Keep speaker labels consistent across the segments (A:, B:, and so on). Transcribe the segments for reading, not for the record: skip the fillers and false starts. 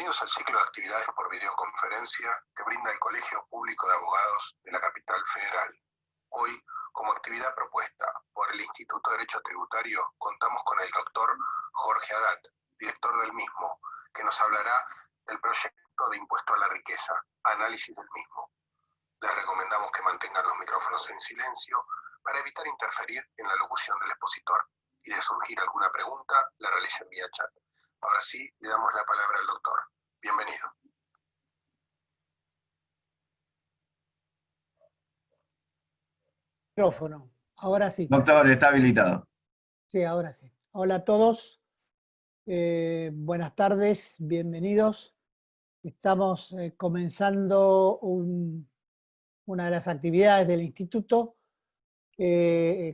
A: Bienvenidos al ciclo de actividades por videoconferencia que brinda el Colegio Público de Abogados de la Capital Federal. Hoy, como actividad propuesta por el Instituto de Derecho Tributario, contamos con el doctor Jorge Haddad, director del mismo, que nos hablará del proyecto de impuesto a la riqueza, análisis del mismo. Les recomendamos que mantengan los micrófonos en silencio para evitar interferir en la locución del expositor, y de surgir alguna pregunta, la realicen vía chat. Ahora sí, le damos la palabra al doctor. Bienvenido.
B: Micrófono. Ahora sí.
C: Doctor, está habilitado.
B: Sí, ahora sí. Hola a todos. Buenas tardes, bienvenidos. Estamos comenzando una de las actividades del instituto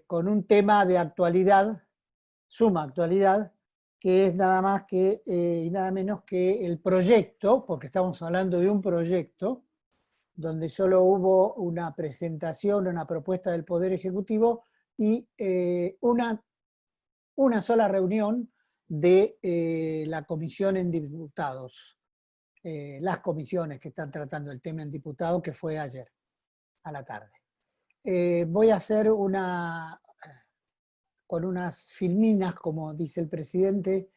B: con un tema de actualidad, suma actualidad, que es nada más que y nada menos que el proyecto, porque estamos hablando de un proyecto, donde solo hubo una presentación, una propuesta del Poder Ejecutivo y una sola reunión de la comisión en diputados, las comisiones que están tratando el tema en diputados, que fue ayer a la tarde. Voy a hacer con unas filminas, como dice el presidente,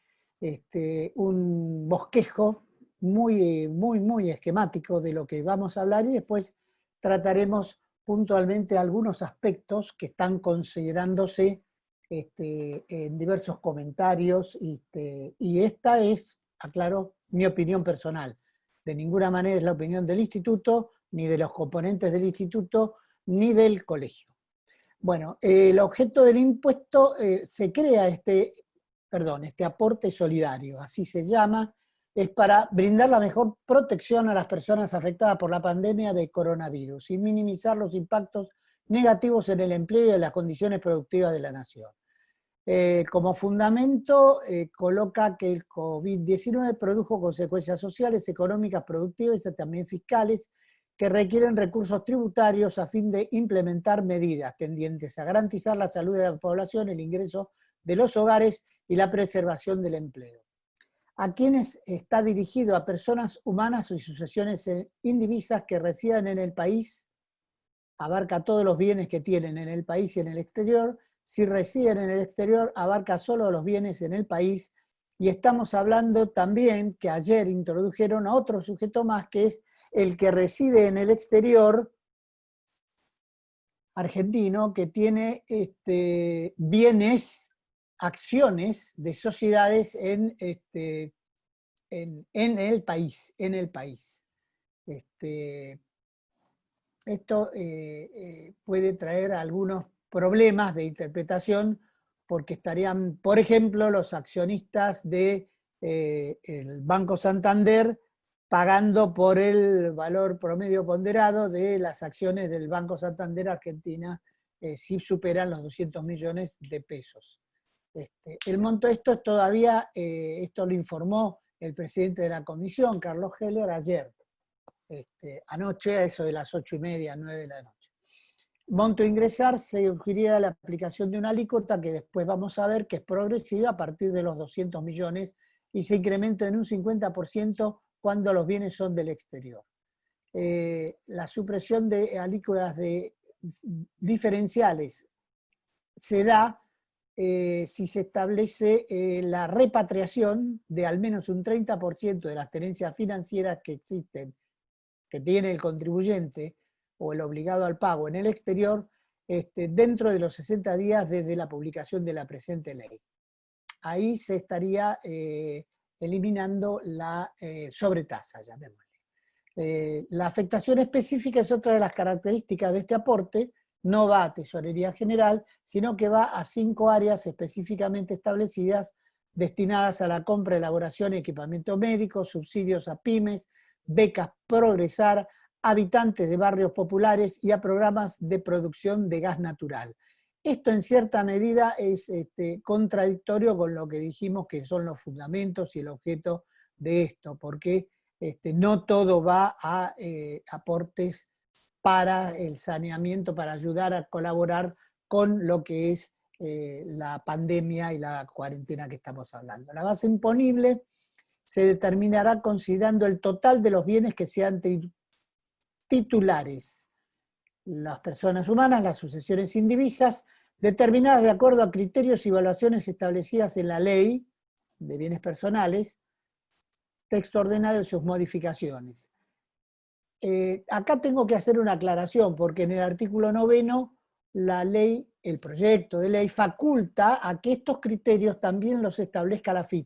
B: un bosquejo muy esquemático de lo que vamos a hablar, y después trataremos puntualmente algunos aspectos que están considerándose en diversos comentarios, y esta es, aclaro, mi opinión personal. De ninguna manera es la opinión del instituto, ni de los componentes del instituto, ni del colegio. Bueno, el objeto del impuesto se crea este aporte solidario, así se llama, es para brindar la mejor protección a las personas afectadas por la pandemia de coronavirus y minimizar los impactos negativos en el empleo y en las condiciones productivas de la nación. Como fundamento, coloca que el COVID-19 produjo consecuencias sociales, económicas, productivas y también fiscales que requieren recursos tributarios a fin de implementar medidas tendientes a garantizar la salud de la población, el ingreso de los hogares y la preservación del empleo. A quienes está dirigido: a personas humanas y sucesiones indivisas que residan en el país, abarca todos los bienes que tienen en el país y en el exterior. Si residen en el exterior, abarca solo los bienes en el país. Y estamos hablando también que ayer introdujeron a otro sujeto más, que es el que reside en el exterior, argentino, que tiene bienes, acciones de sociedades en el país. Esto puede traer algunos problemas de interpretación, porque estarían, por ejemplo, los accionistas del Banco Santander pagando por el valor promedio ponderado de las acciones del Banco Santander Argentina, si superan los 200 millones de pesos. El monto de esto es todavía, esto lo informó el presidente de la comisión, Carlos Heller, ayer, anoche, a eso de las 8:30, 9 de la noche. Monto a ingresar: se urgiría la aplicación de una alícuota que después vamos a ver que es progresiva a partir de los 200 millones y se incrementa en un 50% cuando los bienes son del exterior. La supresión de alícuotas diferenciales se da si se establece la repatriación de al menos un 30% de las tenencias financieras que existen, que tiene el contribuyente o el obligado al pago en el exterior, dentro de los 60 días desde la publicación de la presente ley. Ahí se estaría eliminando la sobretasa, llamémosle. La afectación específica es otra de las características de este aporte. No va a Tesorería General, sino que va a 5 áreas específicamente establecidas, destinadas a la compra, elaboración y equipamiento médico, subsidios a pymes, becas Progresar, habitantes de barrios populares y a programas de producción de gas natural. Esto en cierta medida es contradictorio con lo que dijimos que son los fundamentos y el objeto de esto, porque no todo va a aportes para el saneamiento, para ayudar a colaborar con lo que es la pandemia y la cuarentena que estamos hablando. La base imponible se determinará considerando el total de los bienes que sean titulares, las personas humanas, las sucesiones indivisas, determinadas de acuerdo a criterios y evaluaciones establecidas en la ley de bienes personales, texto ordenado y sus modificaciones. Acá tengo que hacer una aclaración, porque en el artículo 9 la ley, el proyecto de ley faculta a que estos criterios también los establezca la AFIP,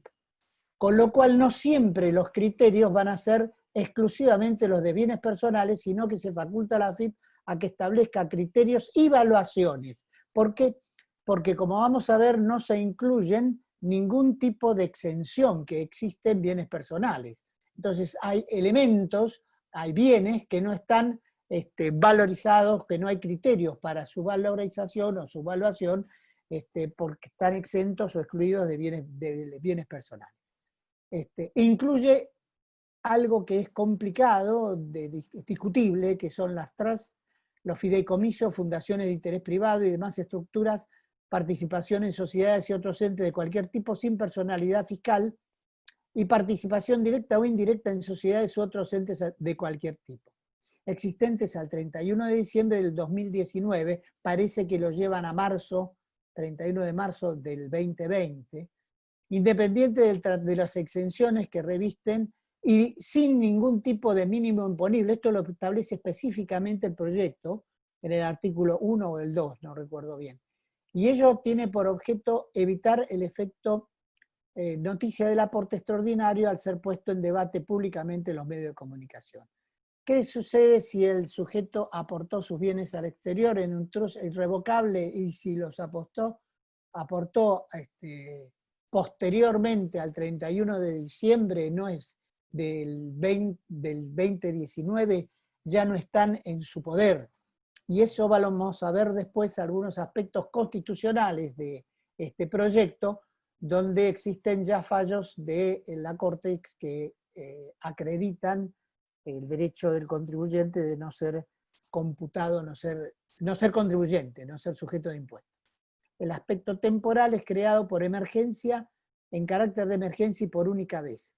B: con lo cual no siempre los criterios van a ser exclusivamente los de bienes personales, sino que se faculta a la AFIP a que establezca criterios y evaluaciones. ¿Por qué? Porque como vamos a ver, no se incluyen ningún tipo de exención que existe en bienes personales. Entonces hay elementos, hay bienes que no están valorizados, que no hay criterios para su valorización o su evaluación, porque están exentos o excluidos de bienes personales. Incluye algo que es complicado, discutible, que son las trusts, los fideicomisos, fundaciones de interés privado y demás estructuras, participación en sociedades y otros entes de cualquier tipo sin personalidad fiscal, y participación directa o indirecta en sociedades u otros entes de cualquier tipo. Existentes al 31 de diciembre del 2019, parece que lo llevan a marzo, 31 de marzo del 2020, independiente de las exenciones que revisten y sin ningún tipo de mínimo imponible. Esto lo establece específicamente el proyecto en el artículo 1 o el 2, no recuerdo bien. Y ello tiene por objeto evitar el efecto noticia del aporte extraordinario al ser puesto en debate públicamente en los medios de comunicación. ¿Qué sucede si el sujeto aportó sus bienes al exterior en un trust irrevocable y si los aportó posteriormente al 31 de diciembre, no es del 2019, ya no están en su poder? Y eso vamos a ver después algunos aspectos constitucionales de este proyecto, donde existen ya fallos de la Corte que acreditan el derecho del contribuyente de no ser computado, no ser contribuyente, no ser sujeto de impuestos. El aspecto temporal es creado por emergencia, en carácter de emergencia y por única vez.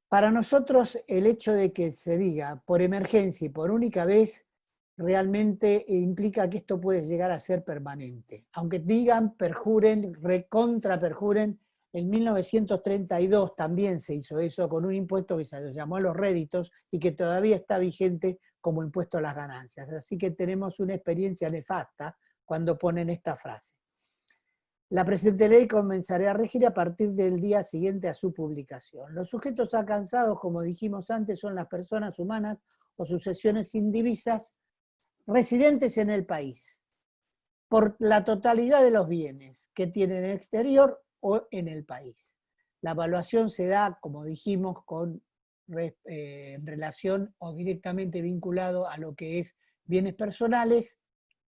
B: Para nosotros, el hecho de que se diga por emergencia y por única vez realmente implica que esto puede llegar a ser permanente. Aunque digan, perjuren, recontraperjuren, en 1932 también se hizo eso con un impuesto que se llamó los réditos y que todavía está vigente como impuesto a las ganancias. Así que tenemos una experiencia nefasta cuando ponen esta frase. La presente ley comenzará a regir a partir del día siguiente a su publicación. Los sujetos alcanzados, como dijimos antes, son las personas humanas o sucesiones indivisas residentes en el país, por la totalidad de los bienes que tienen en el exterior o en el país. La evaluación se da, como dijimos, en relación o directamente vinculado a lo que es bienes personales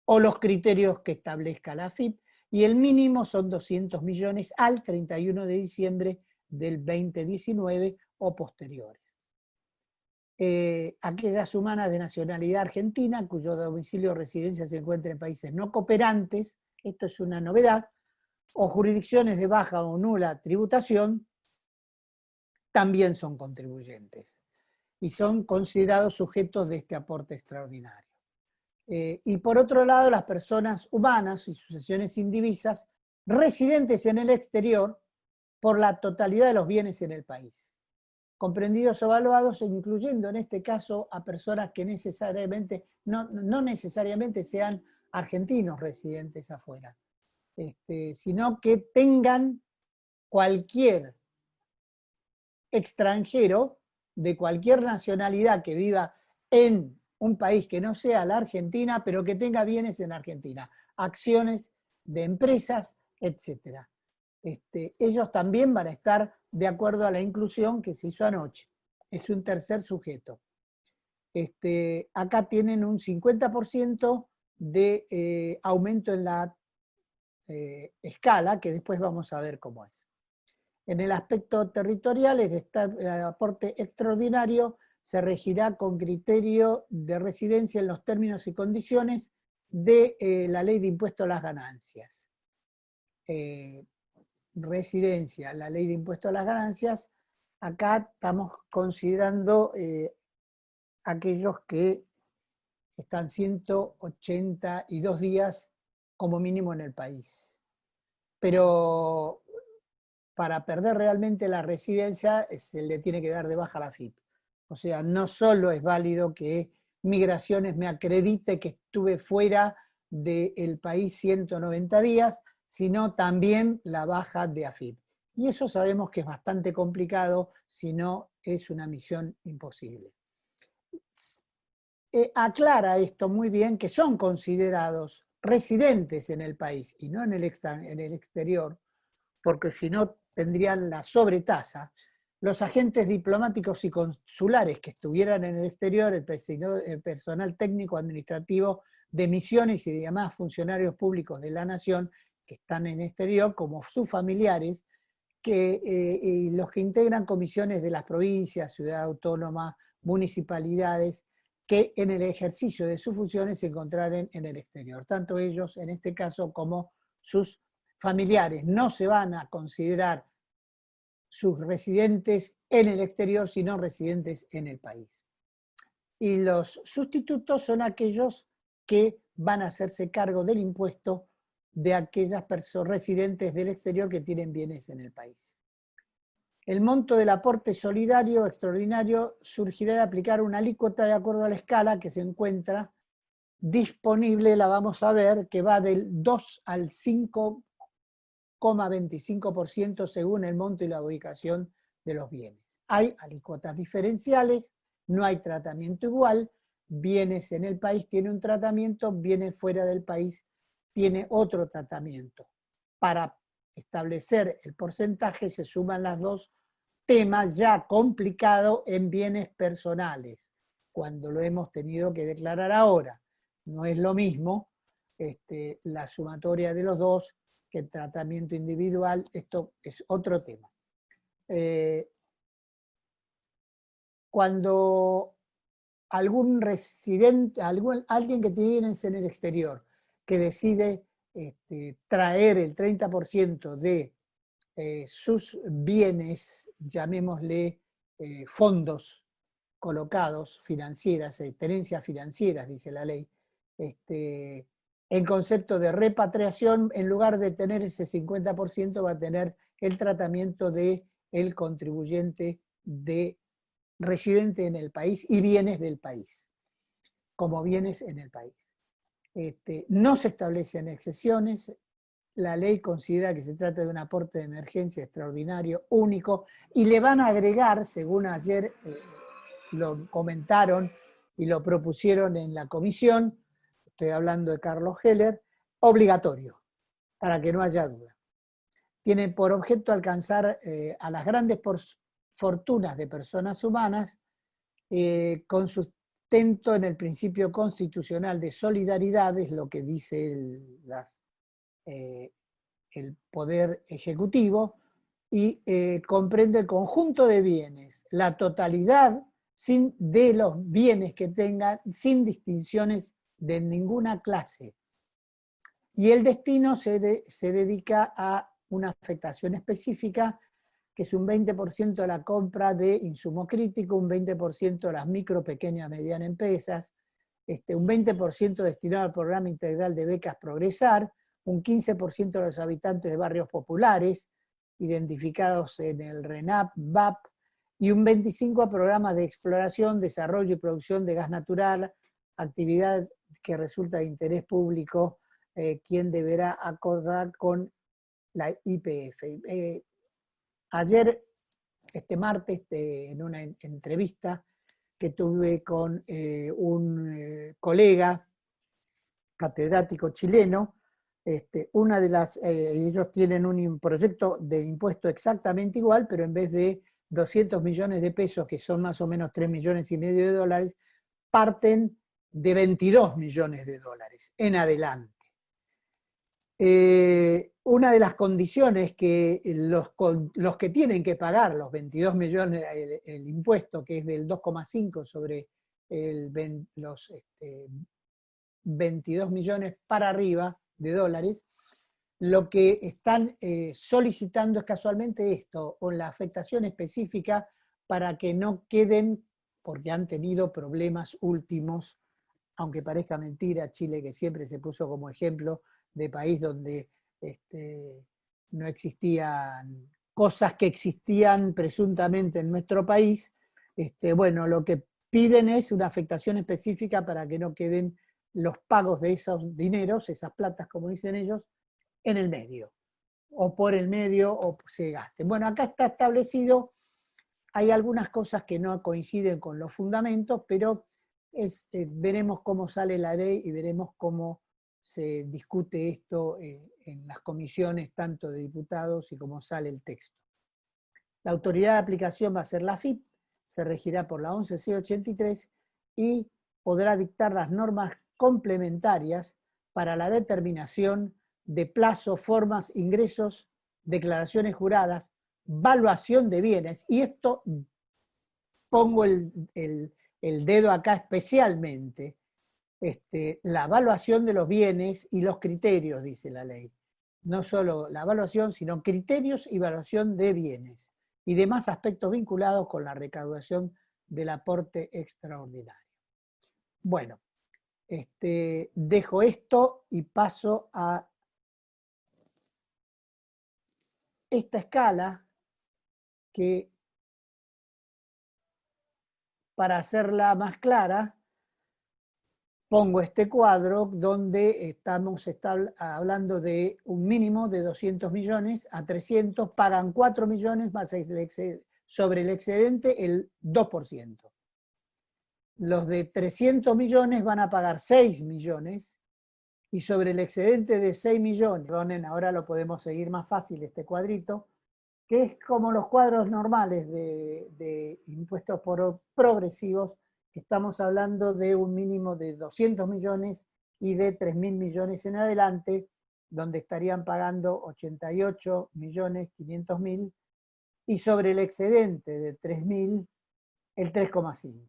B: o los criterios que establezca la AFIP, y el mínimo son 200 millones al 31 de diciembre del 2019 o posteriores. Aquellas humanas de nacionalidad argentina cuyo domicilio o residencia se encuentre en países no cooperantes, esto es una novedad, o jurisdicciones de baja o nula tributación, también son contribuyentes y son considerados sujetos de este aporte extraordinario. Y por otro lado, las personas humanas y sucesiones indivisas residentes en el exterior por la totalidad de los bienes en el país, comprendidos o evaluados, incluyendo en este caso a personas que no necesariamente sean argentinos residentes afuera, sino que tengan cualquier extranjero de cualquier nacionalidad que viva en un país que no sea la Argentina, pero que tenga bienes en Argentina, acciones de empresas, etc. Ellos también van a estar de acuerdo a la inclusión que se hizo anoche. Es un tercer sujeto. Acá tienen un 50% de aumento en la escala, que después vamos a ver cómo es. En el aspecto territorial, el aporte extraordinario se regirá con criterio de residencia en los términos y condiciones de la ley de impuesto a las ganancias. Residencia, la ley de impuesto a las ganancias, acá estamos considerando aquellos que están 182 días como mínimo en el país. Pero para perder realmente la residencia se le tiene que dar de baja la AFIP. O sea, no solo es válido que Migraciones me acredite que estuve fuera del país 190 días, sino también la baja de AFIP. Y eso sabemos que es bastante complicado, si no es una misión imposible. Aclara esto muy bien que son considerados residentes en el país y no en el exterior, porque si no tendrían la sobretasa. Los agentes diplomáticos y consulares que estuvieran en el exterior, el personal técnico administrativo de misiones y demás funcionarios públicos de la nación que están en el exterior, como sus familiares, y los que integran comisiones de las provincias, ciudad autónoma, municipalidades, que en el ejercicio de sus funciones se encontraren en el exterior. Tanto ellos, en este caso, como sus familiares no se van a considerar sus residentes en el exterior, sino residentes en el país. Y los sustitutos son aquellos que van a hacerse cargo del impuesto de aquellas personas residentes del exterior que tienen bienes en el país. El monto del aporte solidario extraordinario surgirá de aplicar una alícuota de acuerdo a la escala que se encuentra disponible, la vamos a ver, que va del 2 al 5,25% según el monto y la ubicación de los bienes. Hay alícuotas diferenciales, no hay tratamiento igual, bienes en el país tiene un tratamiento, bienes fuera del país tiene otro tratamiento. Para establecer el porcentaje se suman las dos temas ya complicados en bienes personales, cuando lo hemos tenido que declarar ahora. No es lo mismo la sumatoria de los dos que el tratamiento individual, esto es otro tema. Cuando algún residente, alguien que tiene bienes en el exterior, que decide traer el 30% de sus bienes, llamémosle fondos colocados, financieras, tenencias financieras, dice la ley, en concepto de repatriación, en lugar de tener ese 50%, va a tener el tratamiento del contribuyente residente en el país y bienes del país, como bienes en el país. No se establecen excepciones, la ley considera que se trata de un aporte de emergencia extraordinario, único, y le van a agregar, según ayer lo comentaron y lo propusieron en la comisión, estoy hablando de Carlos Heller, obligatorio, para que no haya duda. Tiene por objeto alcanzar a las grandes fortunas de personas humanas con sustento en el principio constitucional de solidaridad, es lo que dice el Poder Ejecutivo, y comprende el conjunto de bienes, la totalidad de los bienes que tengan, sin distinciones de ninguna clase. Y el destino se dedica a una afectación específica, que es un 20% de la compra de insumo crítico, un 20% de las micro, pequeñas, medianas empresas, un 20% destinado al programa integral de becas Progresar, un 15% de los habitantes de barrios populares, identificados en el RENAP, VAP, y un 25% a programas de exploración, desarrollo y producción de gas natural, actividad que resulta de interés público, quien deberá acordar con la YPF. Ayer, este martes, en una entrevista que tuve con un colega catedrático chileno, una de las, ellos tienen un proyecto de impuesto exactamente igual, pero en vez de 200 millones de pesos, que son más o menos 3,5 millones de dólares, parten de 22 millones de dólares en adelante. Una de las condiciones que los que tienen que pagar los 22 millones, el impuesto que es del 2,5 sobre los 22 millones para arriba de dólares, Lo que están solicitando es casualmente esto, o la afectación específica para que no queden, porque han tenido problemas últimos, aunque parezca mentira, Chile que siempre se puso como ejemplo de país donde no existían cosas que existían presuntamente en nuestro país, bueno, lo que piden es una afectación específica para que no queden los pagos de esos dineros, esas platas, como dicen ellos, en el medio, o por el medio, o se gasten. Bueno, acá está establecido, hay algunas cosas que no coinciden con los fundamentos, pero veremos cómo sale la ley y veremos cómo se discute esto en las comisiones, tanto de diputados y cómo sale el texto. La autoridad de aplicación va a ser la AFIP, se regirá por la 11.083 y podrá dictar las normas complementarias para la determinación de plazos, formas, ingresos, declaraciones juradas, valuación de bienes. Y esto pongo el dedo acá especialmente. La evaluación de los bienes y los criterios, dice la ley. No solo la evaluación, sino criterios y evaluación de bienes y demás aspectos vinculados con la recaudación del aporte extraordinario. Bueno, dejo esto y paso a esta escala que, para hacerla más clara, pongo este cuadro donde estamos hablando de un mínimo de 200 millones a 300, pagan 4 millones más sobre el excedente el 2%. Los de 300 millones van a pagar 6 millones y sobre el excedente de 6 millones, ahora lo podemos seguir más fácil este cuadrito, que es como los cuadros normales de impuestos progresivos, que estamos hablando de un mínimo de 200 millones y de 3.000 millones en adelante, donde estarían pagando 88 millones 500 mil, y sobre el excedente de 3.000, el 3,5.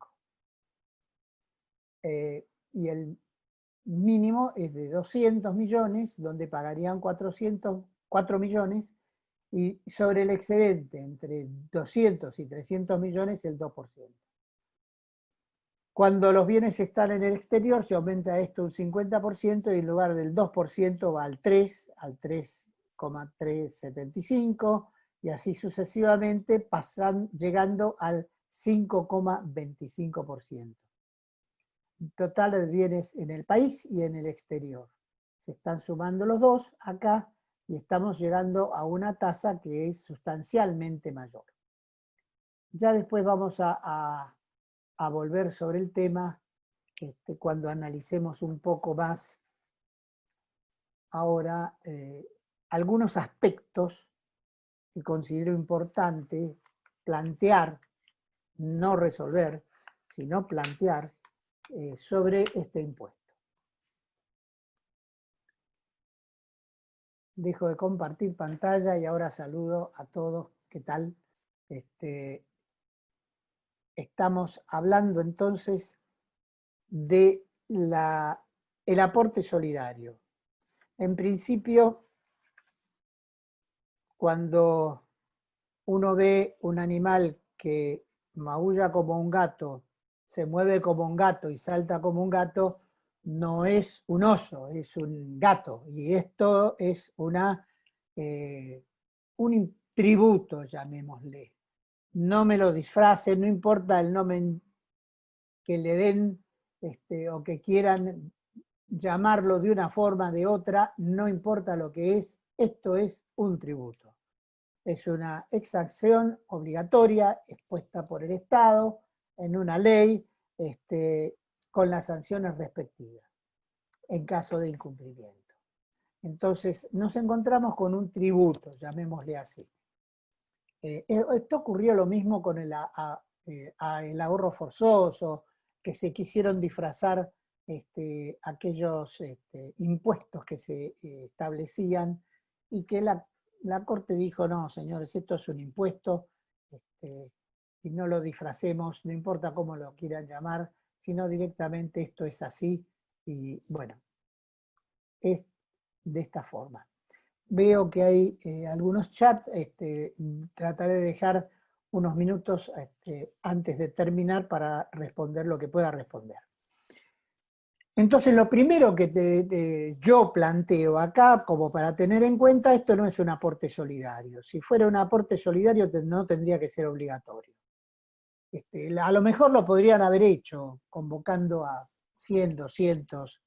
B: Y el mínimo es de 200 millones, donde pagarían 4 millones, y sobre el excedente entre 200 y 300 millones el 2%. Cuando los bienes están en el exterior se aumenta esto un 50% y en lugar del 2% va al 3, al 3,375 y así sucesivamente, pasan llegando al 5,25%. Total de bienes en el país y en el exterior. Se están sumando los dos acá y estamos llegando a una tasa que es sustancialmente mayor. Ya después vamos a volver sobre el tema cuando analicemos un poco más ahora algunos aspectos que considero importante plantear, no resolver, sino plantear sobre este impuesto. Dejo de compartir pantalla y ahora saludo a todos. ¿Qué tal? Estamos hablando entonces de el aporte solidario. En principio, cuando uno ve un animal que maulla como un gato, se mueve como un gato y salta como un gato, no es un oso, es un gato. Y esto es un tributo, llamémosle. No me lo disfracen, no importa el nombre que le den o que quieran llamarlo de una forma o de otra, no importa lo que es, esto es un tributo. Es una exacción obligatoria expuesta por el Estado en una ley con las sanciones respectivas en caso de incumplimiento. Entonces nos encontramos con un tributo, llamémosle así. Esto ocurrió lo mismo con el ahorro forzoso, que se quisieron disfrazar aquellos impuestos que se establecían y que la Corte dijo, no, señores, esto es un impuesto y no lo disfracemos, no importa cómo lo quieran llamar, sino directamente esto es así y bueno, es de esta forma. Veo que hay algunos chats, trataré de dejar unos minutos antes de terminar para responder lo que pueda responder. Entonces, lo primero que yo planteo acá, como para tener en cuenta, esto no es un aporte solidario. Si fuera un aporte solidario, no tendría que ser obligatorio. A lo mejor lo podrían haber hecho, convocando a 100, 200,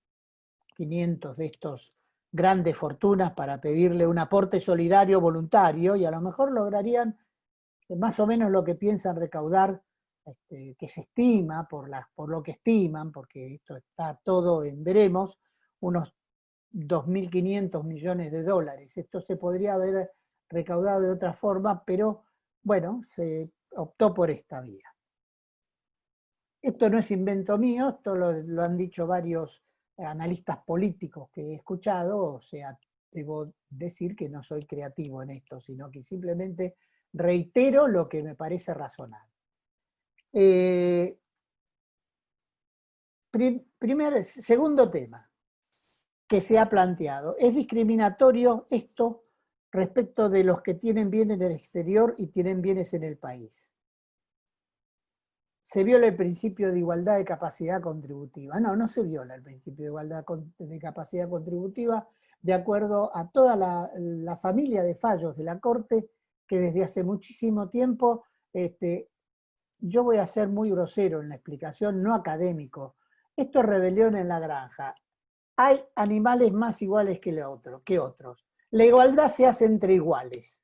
B: 500 de estos grandes fortunas para pedirle un aporte solidario voluntario, y a lo mejor lograrían más o menos lo que piensan recaudar, que se estima, por lo que estiman, porque esto está todo en veremos, unos 2.500 millones de dólares. Esto se podría haber recaudado de otra forma, pero bueno, se optó por esta vía. Esto no es invento mío, esto lo han dicho varios analistas políticos que he escuchado, o sea, debo decir que no soy creativo en esto, sino que simplemente reitero lo que me parece razonable. Segundo tema que se ha planteado. ¿Es discriminatorio esto respecto de los que tienen bienes en el exterior y tienen bienes en el país? ¿Se viola el principio de igualdad de capacidad contributiva? No, no se viola el principio de igualdad de capacidad contributiva, de acuerdo a toda la familia de fallos de la Corte, que desde hace muchísimo tiempo, yo voy a ser muy grosero en la explicación, no académico. Esto es rebelión en la granja. Hay animales más iguales que otros. La igualdad se hace entre iguales.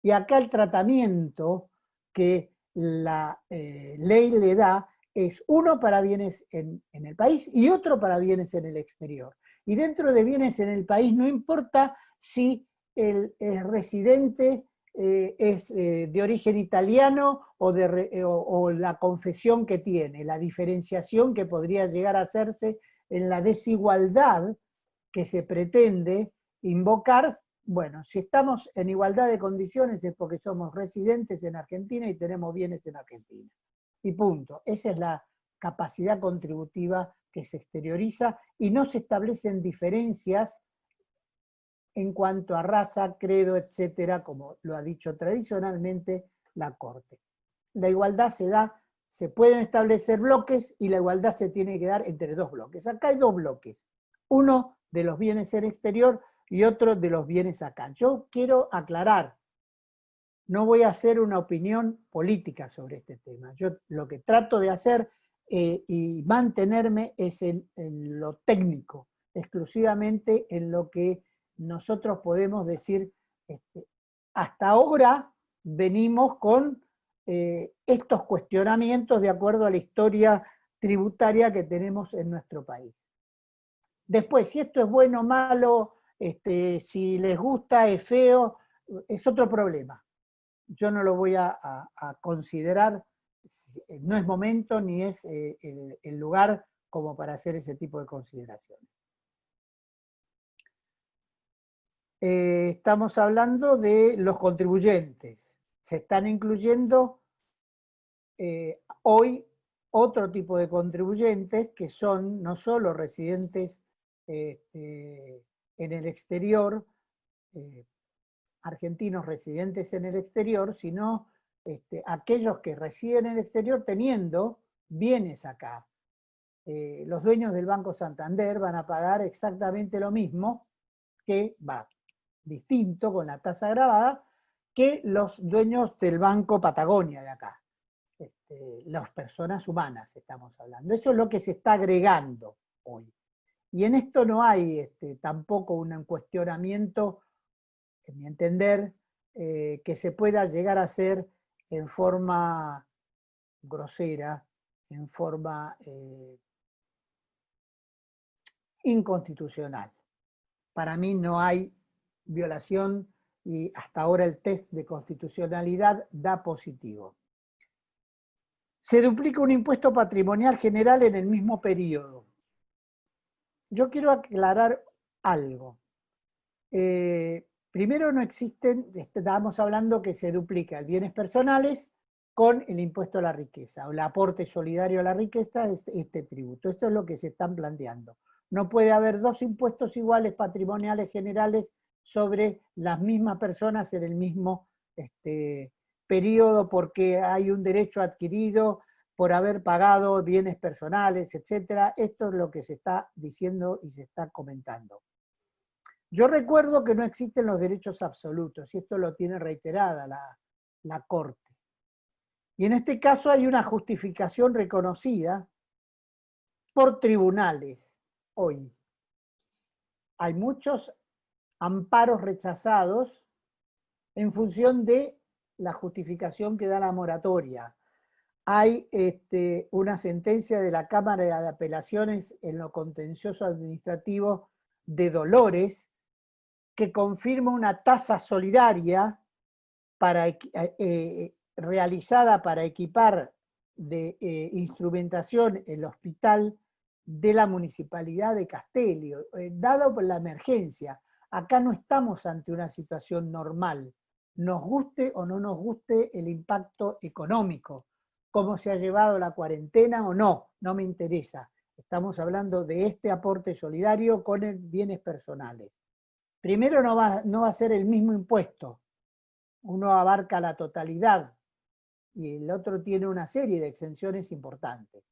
B: Y acá el tratamiento que la ley le da es uno para bienes en el país y otro para bienes en el exterior. Y dentro de bienes en el país no importa si el residente es de origen italiano o la confesión que tiene, la diferenciación que podría llegar a hacerse en la desigualdad que se pretende invocar. Bueno, si estamos en igualdad de condiciones es porque somos residentes en Argentina y tenemos bienes en Argentina. Y punto. Esa es la capacidad contributiva que se exterioriza y no se establecen diferencias en cuanto a raza, credo, etcétera, como lo ha dicho tradicionalmente la Corte. La igualdad se da, se pueden establecer bloques y la igualdad se tiene que dar entre dos bloques. Acá hay dos bloques. Uno de los bienes en exterior y otro de los bienes acá. Yo quiero aclarar, no voy a hacer una opinión política sobre este tema. Yo lo que trato de hacer y mantenerme es en lo técnico, exclusivamente en lo que nosotros podemos decir. Hasta ahora venimos con estos cuestionamientos de acuerdo a la historia tributaria que tenemos en nuestro país. Después, si esto es bueno o malo, si les gusta, es feo, es otro problema. Yo no lo voy a considerar, no es momento ni es el lugar como para hacer ese tipo de consideraciones. Estamos hablando de los contribuyentes. Se están incluyendo hoy otro tipo de contribuyentes que son no solo residentes en el exterior, argentinos residentes en el exterior, sino aquellos que residen en el exterior teniendo bienes acá. Los dueños del Banco Santander van a pagar exactamente lo mismo, que va distinto con la tasa agravada, que los dueños del Banco Patagonia de acá. Las personas humanas estamos hablando. Eso es lo que se está agregando hoy. Y en esto no hay tampoco un cuestionamiento, en mi entender, que se pueda llegar a hacer en forma grosera, en forma inconstitucional. Para mí no hay violación y hasta ahora el test de constitucionalidad da positivo. Se duplica un impuesto patrimonial general en el mismo periodo. Yo quiero aclarar algo. Primero, no existen, estábamos hablando que se duplica el bienes personales con el impuesto a la riqueza, o el aporte solidario a la riqueza, este tributo. Esto es lo que se están planteando. No puede haber dos impuestos iguales patrimoniales generales sobre las mismas personas en el mismo periodo, porque hay un derecho adquirido por haber pagado bienes personales, etc. Esto es lo que se está diciendo y se está comentando. Yo recuerdo que no existen los derechos absolutos, y esto lo tiene reiterada la Corte. Y en este caso hay una justificación reconocida por tribunales hoy. Hay muchos amparos rechazados en función de la justificación que da la moratoria. Hay una sentencia de la Cámara de Apelaciones en lo contencioso administrativo de Dolores que confirma una tasa solidaria realizada para equipar de instrumentación el hospital de la Municipalidad de Castello, dado por la emergencia. Acá no estamos ante una situación normal, nos guste o no nos guste el impacto económico, cómo se ha llevado la cuarentena o no, no me interesa. Estamos hablando de este aporte solidario con bienes personales. Primero no va a ser el mismo impuesto, uno abarca la totalidad y el otro tiene una serie de exenciones importantes.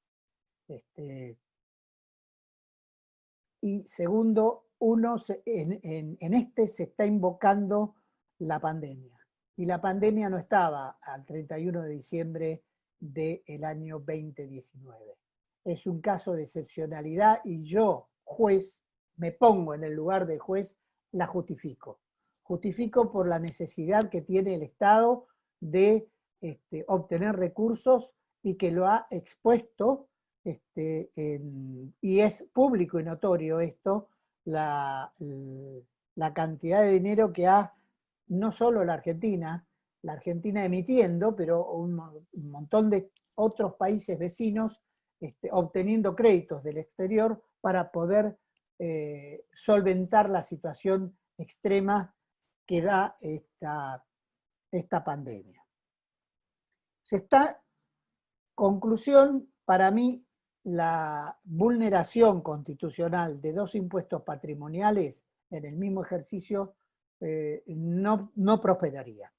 B: Y segundo, en este se está invocando la pandemia. Y la pandemia no estaba al 31 de diciembre del año 2019. Es un caso de excepcionalidad y yo, juez, me pongo en el lugar del juez, la justifico. Justifico por la necesidad que tiene el Estado de obtener recursos y que lo ha expuesto, y es público y notorio esto, la cantidad de dinero que ha no solo la Argentina emitiendo, pero un montón de otros países vecinos obteniendo créditos del exterior para poder solventar la situación extrema que da esta pandemia. Conclusión, para mí, la vulneración constitucional de dos impuestos patrimoniales en el mismo ejercicio no prosperaría.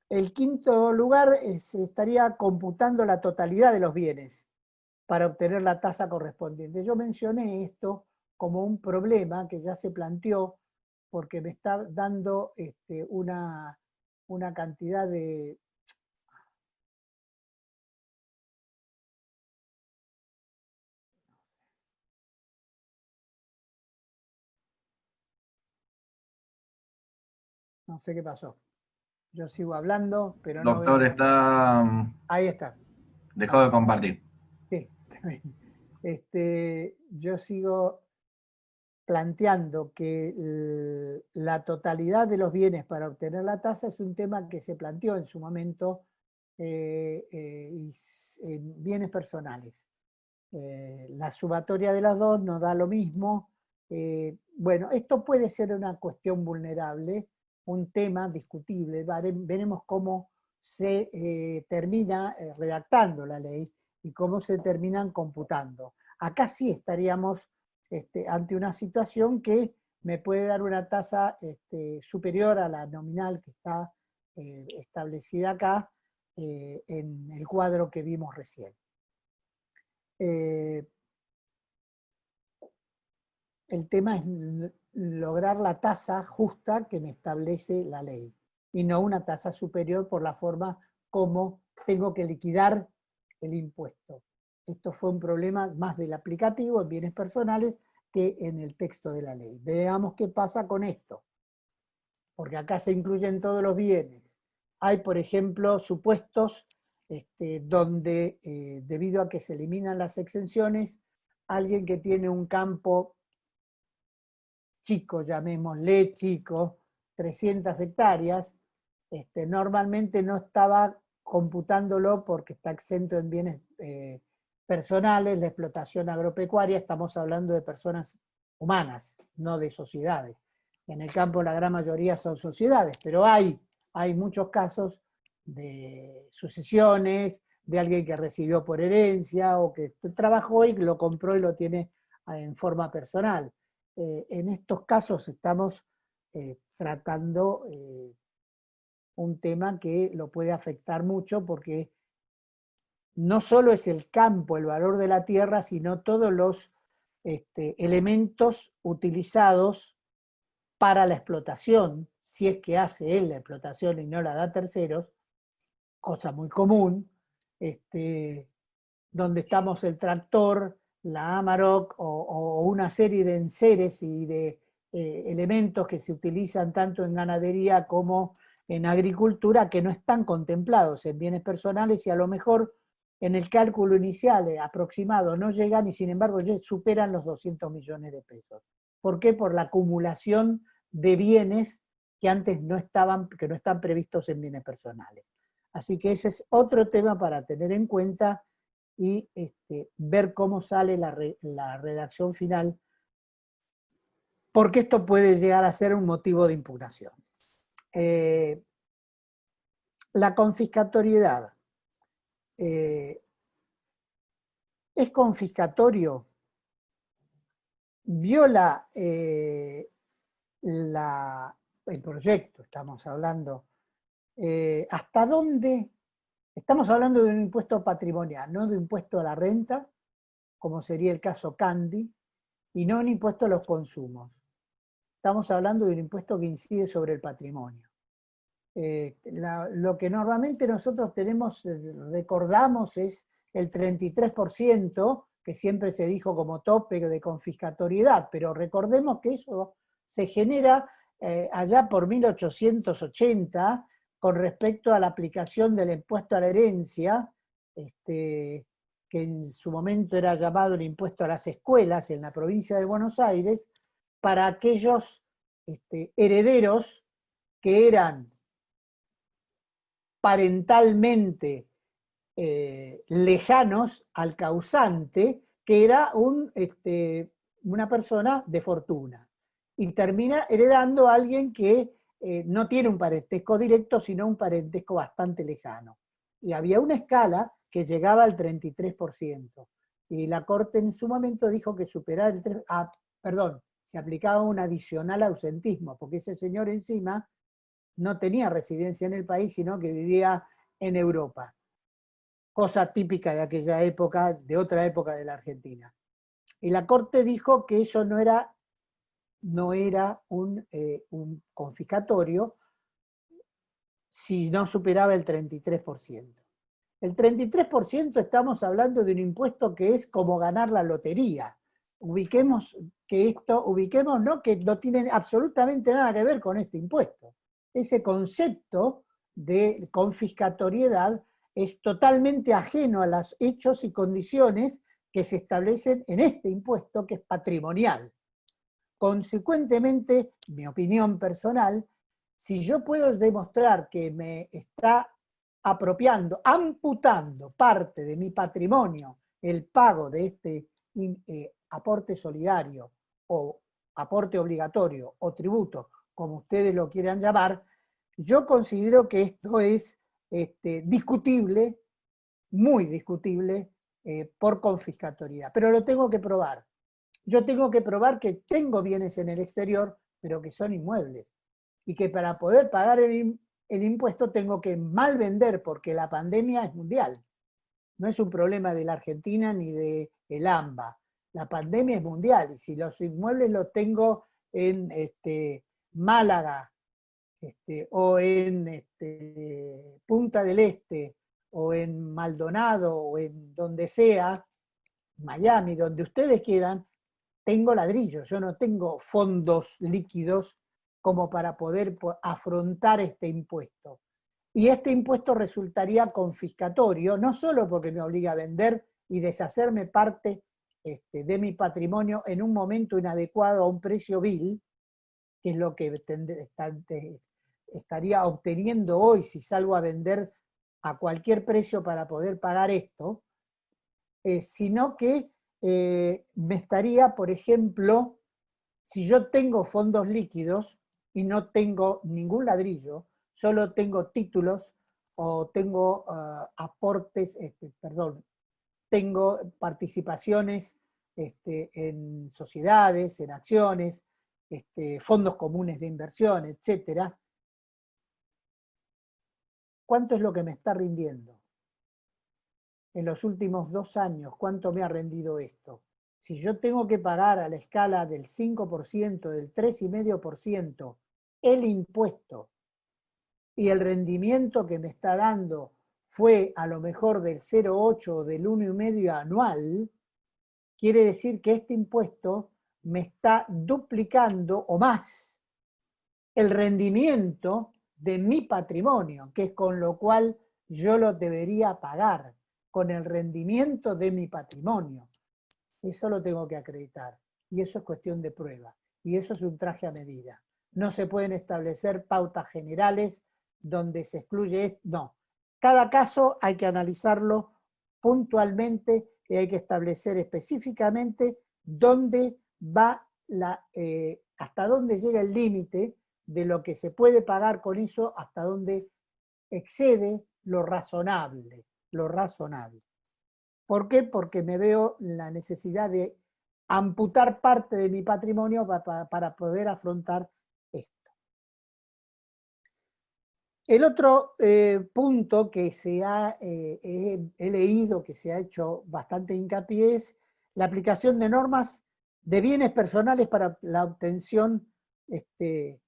B: El quinto lugar, se estaría computando la totalidad de los bienes para obtener la tasa correspondiente. Yo mencioné esto como un problema que ya se planteó porque me está dando una cantidad de... No sé qué pasó. Yo sigo hablando, pero no veo...
C: Doctor, está...
B: Ahí está.
C: Dejó de compartir.
B: Sí. Yo sigo planteando que la totalidad de los bienes para obtener la tasa es un tema que se planteó en su momento en bienes personales. La sumatoria de las dos nos da lo mismo. Bueno, esto puede ser una cuestión vulnerable, un tema discutible. Veremos cómo se termina redactando la ley y cómo se terminan computando. Acá sí estaríamos ante una situación que me puede dar una tasa superior a la nominal que está establecida acá en el cuadro que vimos recién. El tema es lograr la tasa justa que me establece la ley y no una tasa superior por la forma como tengo que liquidar el impuesto. Esto fue un problema más del aplicativo en bienes personales que en el texto de la ley. Veamos qué pasa con esto, porque acá se incluyen todos los bienes. Hay, por ejemplo, supuestos donde, debido a que se eliminan las exenciones, alguien que tiene un campo chico, llamémosle chico, 300 hectáreas, normalmente no estaba computándolo porque está exento en bienes personales, la explotación agropecuaria, estamos hablando de personas humanas, no de sociedades. En el campo la gran mayoría son sociedades, pero hay muchos casos de sucesiones, de alguien que recibió por herencia o que trabajó y lo compró y lo tiene en forma personal. En estos casos estamos tratando un tema que lo puede afectar mucho porque no solo es el campo, el valor de la tierra, sino todos los elementos utilizados para la explotación, si es que hace él la explotación y no la da a terceros, cosa muy común, donde estamos el tractor, la Amarok o una serie de enseres y de elementos que se utilizan tanto en ganadería como en agricultura que no están contemplados en bienes personales y a lo mejor en el cálculo inicial aproximado no llegan y sin embargo ya superan los 200 millones de pesos. ¿Por qué? Por la acumulación de bienes que antes no estaban, que no están previstos en bienes personales. Así que ese es otro tema para tener en cuenta y ver cómo sale la redacción final, porque esto puede llegar a ser un motivo de impugnación. La confiscatoriedad. ¿Es confiscatorio? Viola el proyecto, estamos hablando. ¿Hasta dónde? Estamos hablando de un impuesto patrimonial, no de un impuesto a la renta, como sería el caso Candy, y no un impuesto a los consumos. Estamos hablando de un impuesto que incide sobre el patrimonio. Lo que normalmente nosotros tenemos, recordamos, es el 33%, que siempre se dijo como tope de confiscatoriedad, pero recordemos que eso se genera allá por 1880, con respecto a la aplicación del impuesto a la herencia, que en su momento era llamado el impuesto a las escuelas en la provincia de Buenos Aires, para aquellos herederos que eran parentalmente lejanos al causante, que era una persona de fortuna. Y termina heredando a alguien que no tiene un parentesco directo, sino un parentesco bastante lejano. Y había una escala que llegaba al 33%. Y la Corte en su momento dijo que superar el 3%, se aplicaba un adicional ausentismo, porque ese señor encima no tenía residencia en el país, sino que vivía en Europa. Cosa típica de aquella época, de otra época de la Argentina. Y la Corte dijo que eso no era un confiscatorio si no superaba el 33%. El 33% estamos hablando de un impuesto que es como ganar la lotería. Ubiquemos no que no tiene absolutamente nada que ver con este impuesto. Ese concepto de confiscatoriedad es totalmente ajeno a los hechos y condiciones que se establecen en este impuesto, que es patrimonial. Consecuentemente, mi opinión personal, si yo puedo demostrar que me está apropiando, amputando parte de mi patrimonio el pago de este aporte solidario o aporte obligatorio o tributo, como ustedes lo quieran llamar, yo considero que esto es discutible, muy discutible, por confiscatoriedad. Pero lo tengo que probar. Yo tengo que probar que tengo bienes en el exterior, pero que son inmuebles. Y que para poder pagar el impuesto tengo que mal vender, porque la pandemia es mundial. No es un problema de la Argentina ni de el AMBA. La pandemia es mundial. Y si los inmuebles los tengo en Málaga, o en Punta del Este, o en Maldonado, o en donde sea, Miami, donde ustedes quieran, tengo ladrillos, yo no tengo fondos líquidos como para poder afrontar este impuesto. Y este impuesto resultaría confiscatorio, no solo porque me obliga a vender y deshacerme parte de mi patrimonio en un momento inadecuado a un precio vil, que es lo que estaría obteniendo hoy si salgo a vender a cualquier precio para poder pagar esto, sino que me estaría, por ejemplo, si yo tengo fondos líquidos y no tengo ningún ladrillo, solo tengo títulos o tengo aportes, tengo participaciones en sociedades, en acciones, fondos comunes de inversión, etcétera, ¿cuánto es lo que me está rindiendo? En los últimos 2 años, ¿cuánto me ha rendido esto? Si yo tengo que pagar a la escala del 5%, del 3,5%, el impuesto, y el rendimiento que me está dando fue a lo mejor del 0,8 o del 1,5 anual, quiere decir que este impuesto me está duplicando o más el rendimiento de mi patrimonio, que es con lo cual yo lo debería pagar, con el rendimiento de mi patrimonio. Eso lo tengo que acreditar. Y eso es cuestión de prueba. Y eso es un traje a medida. No se pueden establecer pautas generales donde se excluye esto. No. Cada caso hay que analizarlo puntualmente y hay que establecer específicamente dónde va hasta dónde llega el límite de lo que se puede pagar con eso, hasta dónde excede lo razonable. Lo razonable. ¿Por qué? Porque me veo la necesidad de amputar parte de mi patrimonio para poder afrontar esto. El otro punto que he leído que se ha hecho bastante hincapié es la aplicación de normas de bienes personales para la obtención de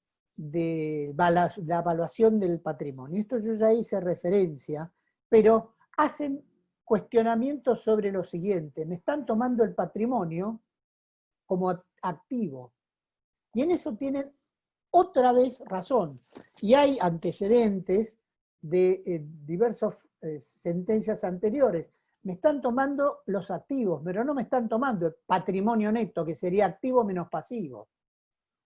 B: la evaluación del patrimonio. Esto yo ya hice referencia, pero hacen cuestionamientos sobre lo siguiente. Me están tomando el patrimonio como activo. Y en eso tienen otra vez razón. Y hay antecedentes de diversas sentencias anteriores. Me están tomando los activos, pero no me están tomando el patrimonio neto, que sería activo menos pasivo.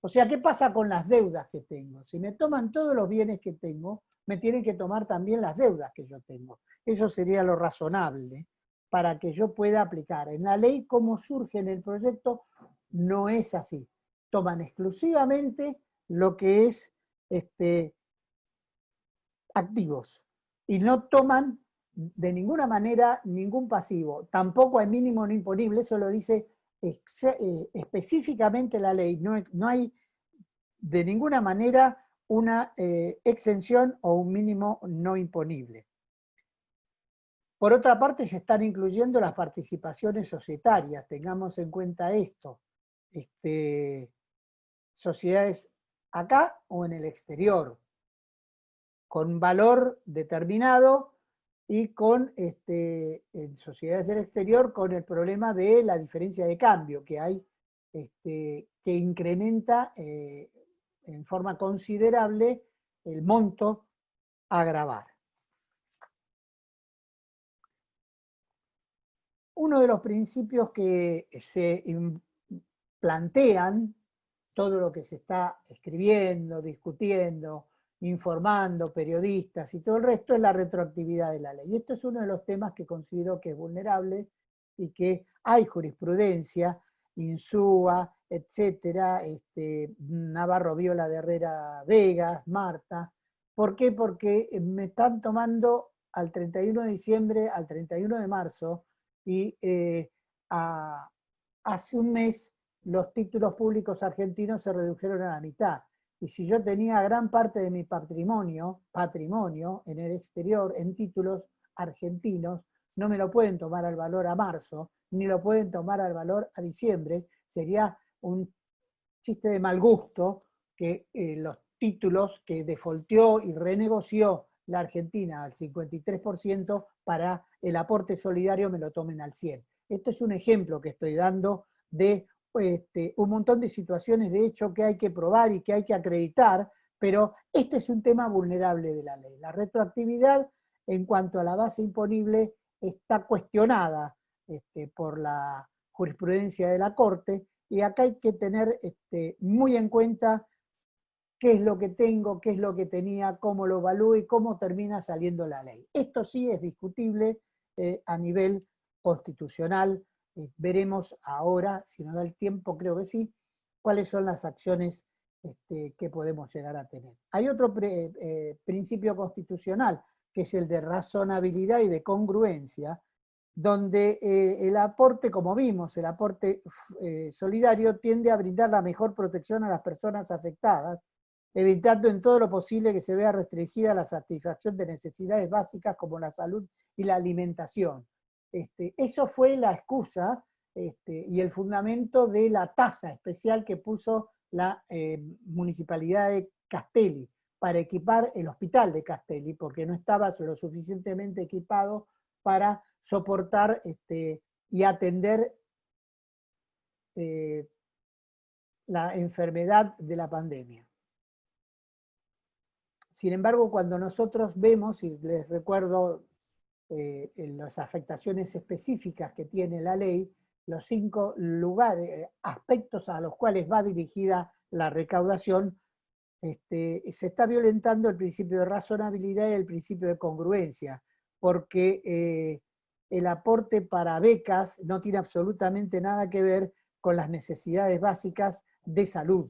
B: O sea, ¿qué pasa con las deudas que tengo? Si me toman todos los bienes que tengo, me tienen que tomar también las deudas que yo tengo. Eso sería lo razonable para que yo pueda aplicar. En la ley, como surge en el proyecto, no es así. Toman exclusivamente lo que es activos y no toman de ninguna manera ningún pasivo. Tampoco hay mínimo no imponible, eso lo dice específicamente la ley. No hay de ninguna manera una exención o un mínimo no imponible. Por otra parte, se están incluyendo las participaciones societarias, tengamos en cuenta esto. Sociedades acá o en el exterior, con valor determinado y con en sociedades del exterior con el problema de la diferencia de cambio que hay, que incrementa en forma considerable el monto a gravar. Uno de los principios que se plantean, todo lo que se está escribiendo, discutiendo, informando, periodistas y todo el resto, es la retroactividad de la ley. Y esto es uno de los temas que considero que es vulnerable y que hay jurisprudencia, Insúa, etcétera, Navarro Viola de Herrera Vegas, Marta. ¿Por qué? Porque me están tomando al 31 de diciembre, al 31 de marzo, y hace un mes los títulos públicos argentinos se redujeron a la mitad. Y si yo tenía gran parte de mi patrimonio en el exterior, en títulos argentinos, no me lo pueden tomar al valor a marzo, ni lo pueden tomar al valor a diciembre. Sería un chiste de mal gusto que los títulos que defaulteó y renegoció la Argentina al 53% para el aporte solidario me lo tomen al 100%. Esto es un ejemplo que estoy dando de un montón de situaciones de hecho que hay que probar y que hay que acreditar, pero este es un tema vulnerable de la ley. La retroactividad en cuanto a la base imponible está cuestionada por la jurisprudencia de la Corte y acá hay que tener muy en cuenta qué es lo que tengo, qué es lo que tenía, cómo lo evalúo y cómo termina saliendo la ley. Esto sí es discutible a nivel constitucional. Veremos ahora, si nos da el tiempo, creo que sí, cuáles son las acciones que podemos llegar a tener. Hay otro principio constitucional, que es el de razonabilidad y de congruencia, donde el aporte, como vimos, el aporte solidario tiende a brindar la mejor protección a las personas afectadas, evitando en todo lo posible que se vea restringida la satisfacción de necesidades básicas como la salud y la alimentación. Eso fue la excusa y el fundamento de la tasa especial que puso la Municipalidad de Castelli para equipar el hospital de Castelli, porque no estaba lo suficientemente equipado para soportar y atender la enfermedad de la pandemia. Sin embargo, cuando nosotros vemos, y les recuerdo en las afectaciones específicas que tiene la ley, los 5 aspectos a los cuales va dirigida la recaudación, se está violentando el principio de razonabilidad y el principio de congruencia, porque el aporte para becas no tiene absolutamente nada que ver con las necesidades básicas de salud.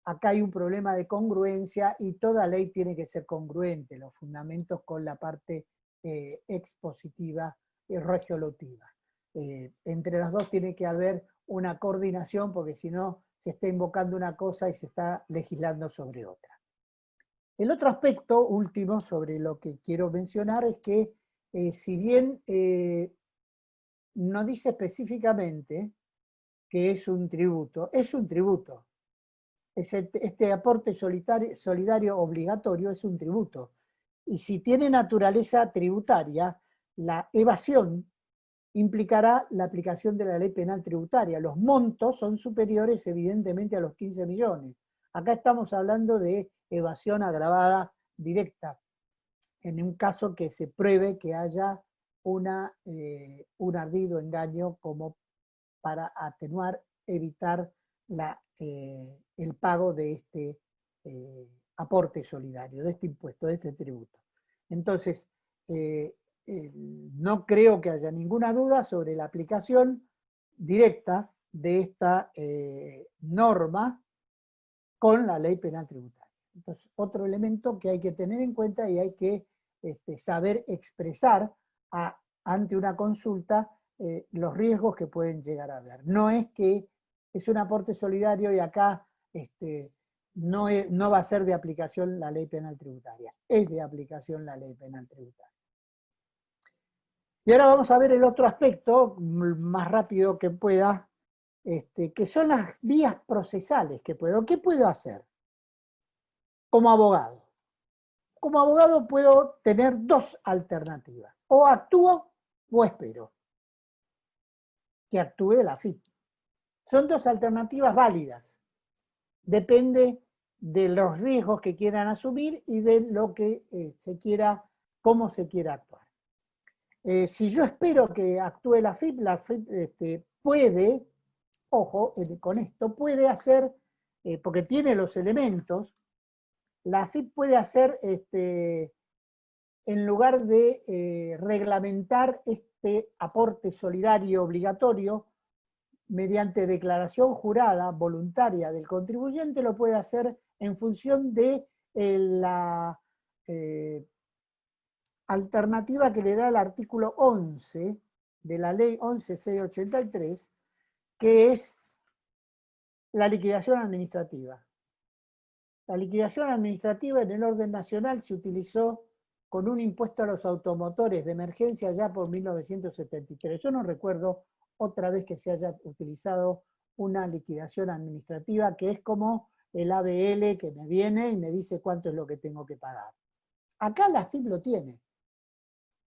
B: Acá hay un problema de congruencia y toda ley tiene que ser congruente, los fundamentos con la parte expositiva y resolutiva. Entre las dos tiene que haber una coordinación, porque si no se está invocando una cosa y se está legislando sobre otra. El otro aspecto último sobre lo que quiero mencionar es que si bien no dice específicamente que es un tributo, es un tributo. Este aporte solidario obligatorio es un tributo. Y si tiene naturaleza tributaria, la evasión implicará la aplicación de la ley penal tributaria. Los montos son superiores evidentemente a los 15 millones. Acá estamos hablando de evasión agravada directa, en un caso que se pruebe que haya un ardido engaño como para atenuar, evitar el pago de este aporte solidario, de este impuesto, de este tributo. Entonces, no creo que haya ninguna duda sobre la aplicación directa de esta norma con la ley penal tributaria. Entonces, otro elemento que hay que tener en cuenta y hay que saber expresar ante una consulta los riesgos que pueden llegar a haber. No es que es un aporte solidario y acá no va a ser de aplicación la ley penal tributaria. Es de aplicación la ley penal tributaria. Y ahora vamos a ver el otro aspecto, más rápido que pueda, que son las vías procesales que puedo. ¿Qué puedo hacer como abogado? Como abogado puedo tener dos alternativas. O actúo o espero que actúe la AFIP. Son dos alternativas válidas. Depende de los riesgos que quieran asumir y de lo que cómo se quiera actuar. Si yo espero que actúe la AFIP puede, ojo con esto, puede hacer, porque tiene los elementos, la AFIP puede hacer, en lugar de reglamentar este aporte solidario obligatorio, mediante declaración jurada voluntaria del contribuyente, lo puede hacer en función de la alternativa que le da el artículo 11 de la ley 11.683, que es la liquidación administrativa. La liquidación administrativa en el orden nacional se utilizó con un impuesto a los automotores de emergencia ya por 1973. Yo no recuerdo otra vez que se haya utilizado una liquidación administrativa, que es como el ABL que me viene y me dice cuánto es lo que tengo que pagar. Acá la AFIP lo tiene.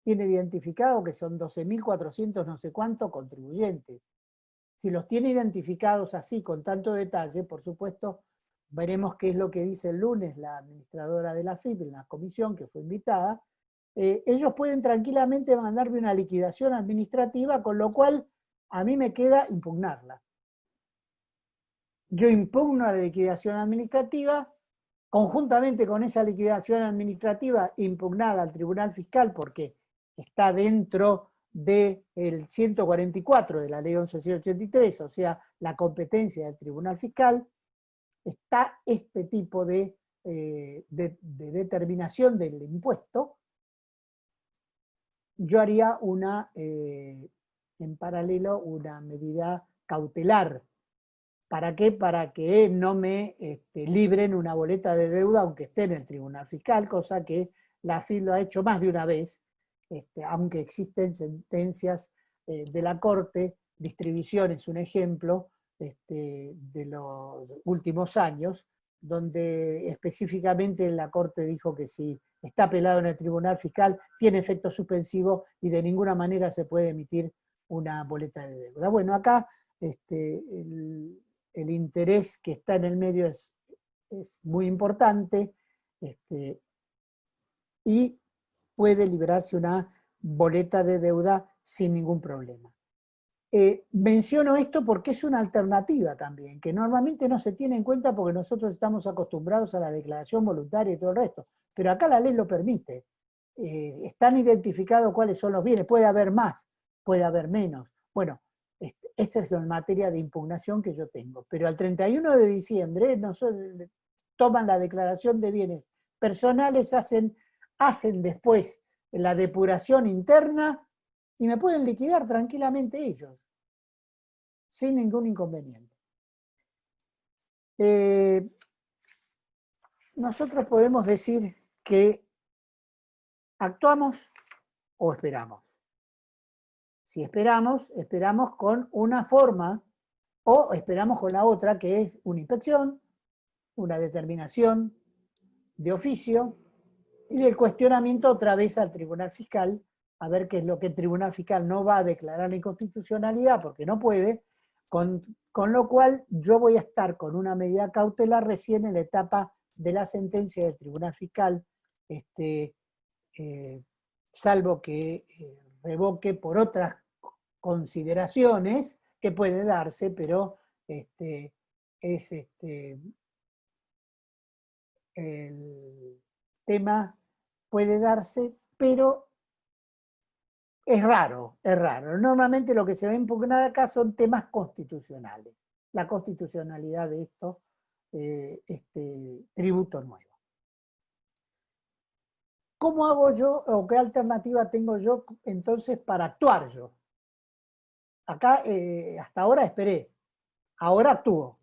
B: Tiene identificado que son 12.400 no sé cuánto contribuyentes. Si los tiene identificados así, con tanto detalle, por supuesto, veremos qué es lo que dice el lunes la administradora de la AFIP en la comisión que fue invitada. Ellos pueden tranquilamente mandarme una liquidación administrativa, con lo cual a mí me queda impugnarla. Yo impugno la liquidación administrativa, conjuntamente con esa liquidación administrativa impugnada al Tribunal Fiscal, porque está dentro del 144 de la ley 11.683, o sea, la competencia del Tribunal Fiscal, está este tipo de determinación del impuesto, yo haría en paralelo una medida cautelar. ¿Para qué? Para que no me libren una boleta de deuda aunque esté en el tribunal fiscal, cosa que la AFIP lo ha hecho más de una vez, aunque existen sentencias de la Corte. Distribución es un ejemplo de los últimos años, donde específicamente la Corte dijo que si está apelado en el tribunal fiscal tiene efecto suspensivo y de ninguna manera se puede emitir una boleta de deuda. Bueno, acá el interés que está en el medio es muy importante, y puede liberarse una boleta de deuda sin ningún problema. Menciono esto porque es una alternativa también, que normalmente no se tiene en cuenta porque nosotros estamos acostumbrados a la declaración voluntaria y todo el resto, pero acá la ley lo permite. Están identificados cuáles son los bienes, puede haber más, puede haber menos. Bueno, esta es la materia de impugnación que yo tengo, pero al 31 de diciembre toman la declaración de bienes personales, hacen después la depuración interna y me pueden liquidar tranquilamente ellos, sin ningún inconveniente. Nosotros podemos decir que actuamos o esperamos. Si esperamos, esperamos con una forma o esperamos con la otra, que es una inspección, una determinación de oficio y el cuestionamiento otra vez al tribunal fiscal, a ver qué es lo que el tribunal fiscal no va a declarar la inconstitucionalidad porque no puede, con lo cual yo voy a estar con una medida cautelar recién en la etapa de la sentencia del tribunal fiscal, salvo que revoque por otras consideraciones que puede darse, pero el tema puede darse, pero es raro, es raro. Normalmente lo que se va a impugnar acá son temas constitucionales, la constitucionalidad de este tributo nuevo. ¿Cómo hago yo, o qué alternativa tengo yo entonces para actuar yo? Acá, hasta ahora esperé, ahora actúo.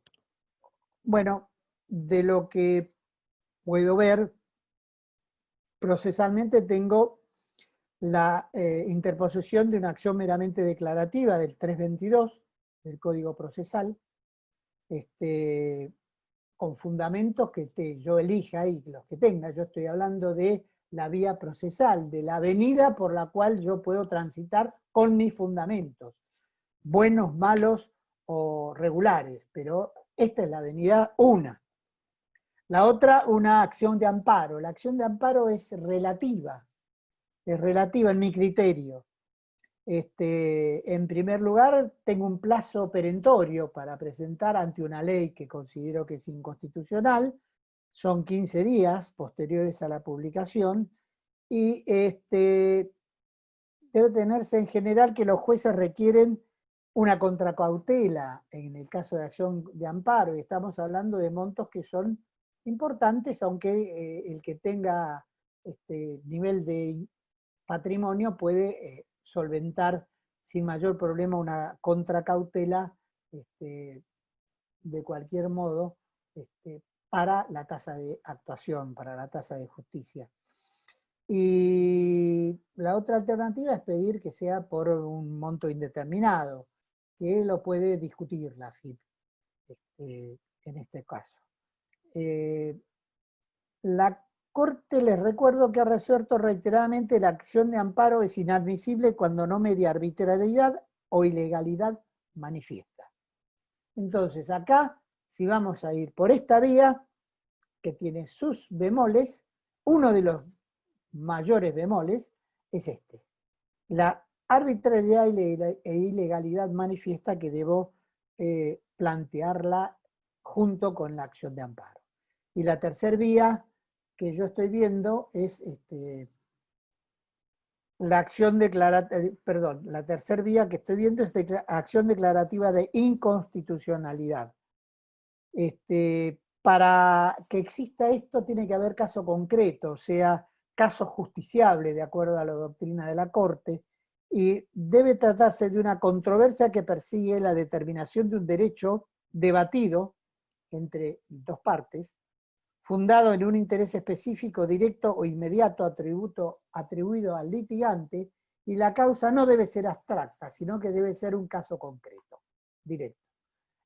B: Bueno, de lo que puedo ver, procesalmente tengo la interposición de una acción meramente declarativa del 322 del Código Procesal, con fundamentos que yo elija y los que tenga. Yo estoy hablando de la vía procesal, de la avenida por la cual yo puedo transitar con mis fundamentos, buenos, malos o regulares, pero esta es la avenida una. La otra, una acción de amparo. La acción de amparo es relativa en mi criterio. En primer lugar, tengo un plazo perentorio para presentar ante una ley que considero que es inconstitucional, son 15 días posteriores a la publicación, y debe tenerse en general que los jueces requieren una contracautela en el caso de acción de amparo, y estamos hablando de montos que son importantes, aunque el que tenga nivel de patrimonio puede solventar sin mayor problema una contracautela de cualquier modo para la tasa de actuación, para la tasa de justicia. Y la otra alternativa es pedir que sea por un monto indeterminado, que lo puede discutir la AFIP en este caso. La Corte, les recuerdo que ha resuelto reiteradamente la acción de amparo es inadmisible cuando no media arbitrariedad o ilegalidad manifiesta. Entonces acá, si vamos a ir por esta vía, que tiene sus bemoles, uno de los mayores bemoles es la arbitrariedad e ilegalidad manifiesta, que debo plantearla junto con la acción de amparo. Y la tercera vía que yo estoy viendo es la acción declarativa, la tercera vía que estoy viendo es acción declarativa de inconstitucionalidad. Para que exista esto tiene que haber caso concreto, o sea, caso justiciable de acuerdo a la doctrina de la Corte, y debe tratarse de una controversia que persigue la determinación de un derecho debatido entre dos partes, fundado en un interés específico, directo o inmediato atribuido al litigante, y la causa no debe ser abstracta, sino que debe ser un caso concreto, directo.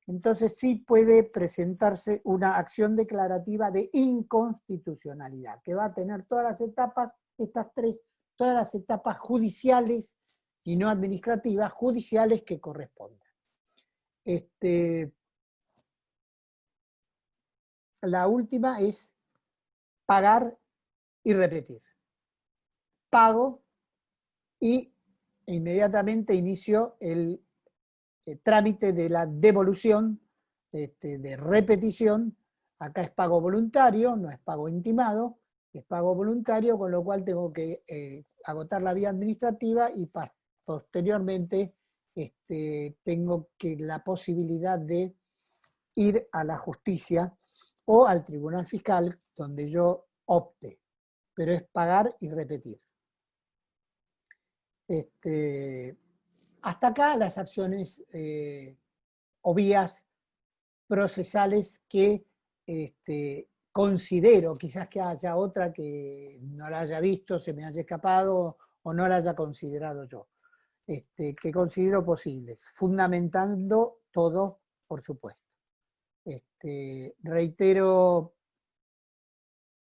B: Entonces sí puede presentarse una acción declarativa de inconstitucionalidad, que va a tener todas las etapas, estas tres, todas las etapas judiciales y no administrativas, judiciales que correspondan. La última es pagar y repetir. Pago y inmediatamente inicio el trámite de la devolución, de repetición. Acá es pago voluntario, no es pago intimado, es pago voluntario, con lo cual tengo que agotar la vía administrativa y posteriormente tengo la posibilidad de ir a la justicia o al tribunal fiscal donde yo opte, pero es pagar y repetir. Hasta acá las acciones o vías procesales que considero, quizás que haya otra que no la haya visto, se me haya escapado o no la haya considerado yo, que considero posibles, fundamentando todo, por supuesto. Reitero,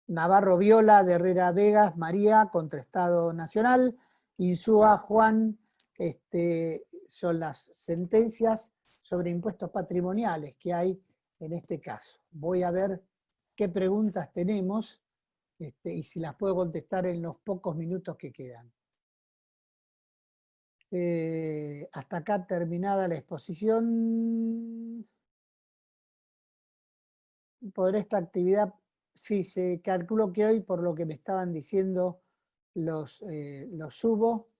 B: Navarro Viola, de Herrera Vegas, María, contra Estado Nacional, Insúa Juan, son las sentencias sobre impuestos patrimoniales que hay en este caso. Voy a ver qué preguntas tenemos y si las puedo contestar en los pocos minutos que quedan. Hasta acá terminada la exposición. Por esta actividad, sí, se calculó que hoy, por lo que me estaban diciendo, los subo.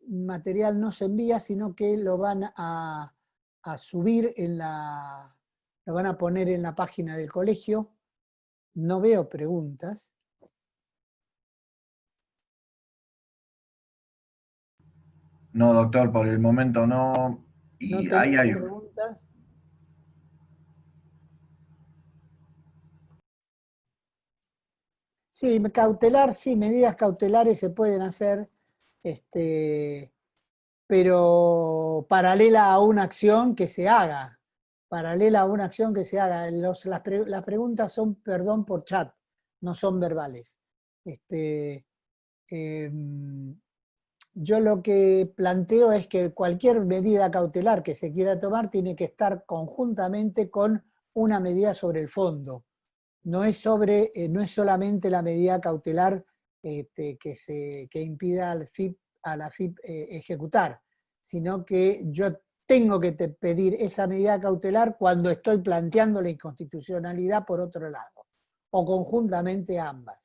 B: Material no se envía, sino que lo van a subir lo van a poner en la página del colegio. No veo preguntas.
C: No, doctor, por el momento no.
B: No
C: Y
B: tenemos
C: hay
B: preguntas. Sí, cautelar, sí, medidas cautelares se pueden hacer, pero paralela a una acción que se haga. Paralela a una acción que se haga. Las preguntas son, perdón, por chat, no son verbales. Yo lo que planteo es que cualquier medida cautelar que se quiera tomar tiene que estar conjuntamente con una medida sobre el fondo. No es solamente la medida cautelar que impida a la FIP ejecutar, sino que yo tengo que pedir esa medida cautelar cuando estoy planteando la inconstitucionalidad por otro lado, o conjuntamente ambas.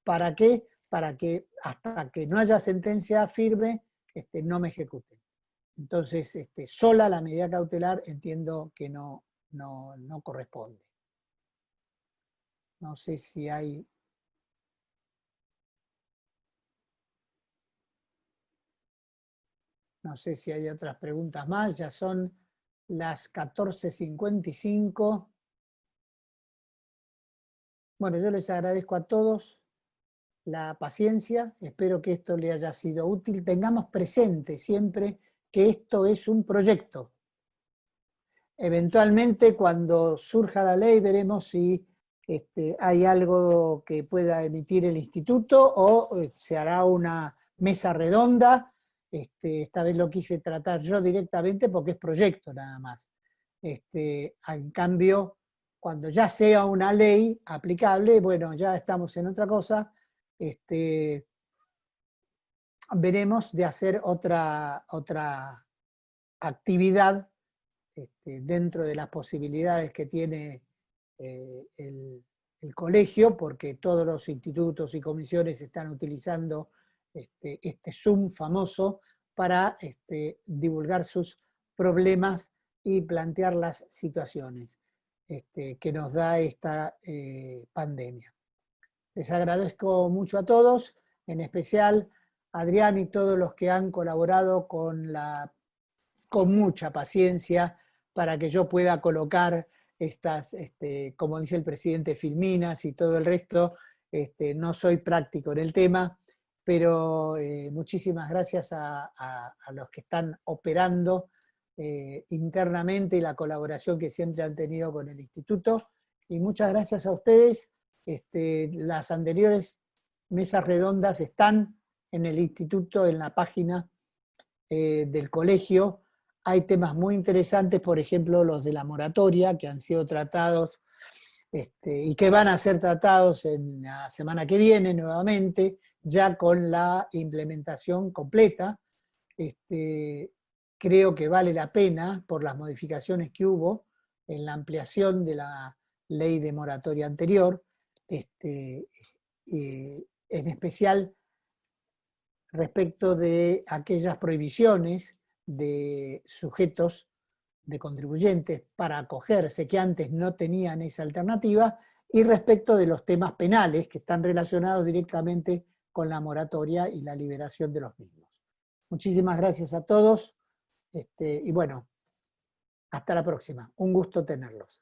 B: ¿Para qué? Para que hasta que no haya sentencia firme no me ejecuten. Entonces, sola la medida cautelar entiendo que no corresponde. No sé si hay... No sé si hay otras preguntas más. Ya son las 14:55. Bueno, yo les agradezco a todos la paciencia. Espero que esto le haya sido útil. Tengamos presente siempre que esto es un proyecto. Eventualmente, cuando surja la ley, veremos si hay algo que pueda emitir el instituto o se hará una mesa redonda. Esta vez lo quise tratar yo directamente porque es proyecto nada más. En cambio, cuando ya sea una ley aplicable, bueno, ya estamos en otra cosa, veremos de hacer otra actividad dentro de las posibilidades que tiene el colegio, porque todos los institutos y comisiones están utilizando este Zoom famoso para divulgar sus problemas y plantear las situaciones que nos da esta pandemia. Les agradezco mucho a todos, en especial a Adrián y todos los que han colaborado con mucha paciencia para que yo pueda colocar estas, como dice el presidente, filminas y todo el resto. No soy práctico en el tema, pero muchísimas gracias a los que están operando internamente y la colaboración que siempre han tenido con el instituto. Y muchas gracias a ustedes. Las anteriores mesas redondas están en el instituto, en la página del colegio. Hay temas muy interesantes, por ejemplo, los de la moratoria, que han sido tratados y que van a ser tratados en la semana que viene nuevamente, ya con la implementación completa. Creo que vale la pena, por las modificaciones que hubo en la ampliación de la ley de moratoria anterior, en especial respecto de aquellas prohibiciones de sujetos, de contribuyentes para acogerse, que antes no tenían esa alternativa, y respecto de los temas penales que están relacionados directamente con la moratoria y la liberación de los mismos. Muchísimas gracias a todos, y bueno, hasta la próxima. Un gusto tenerlos.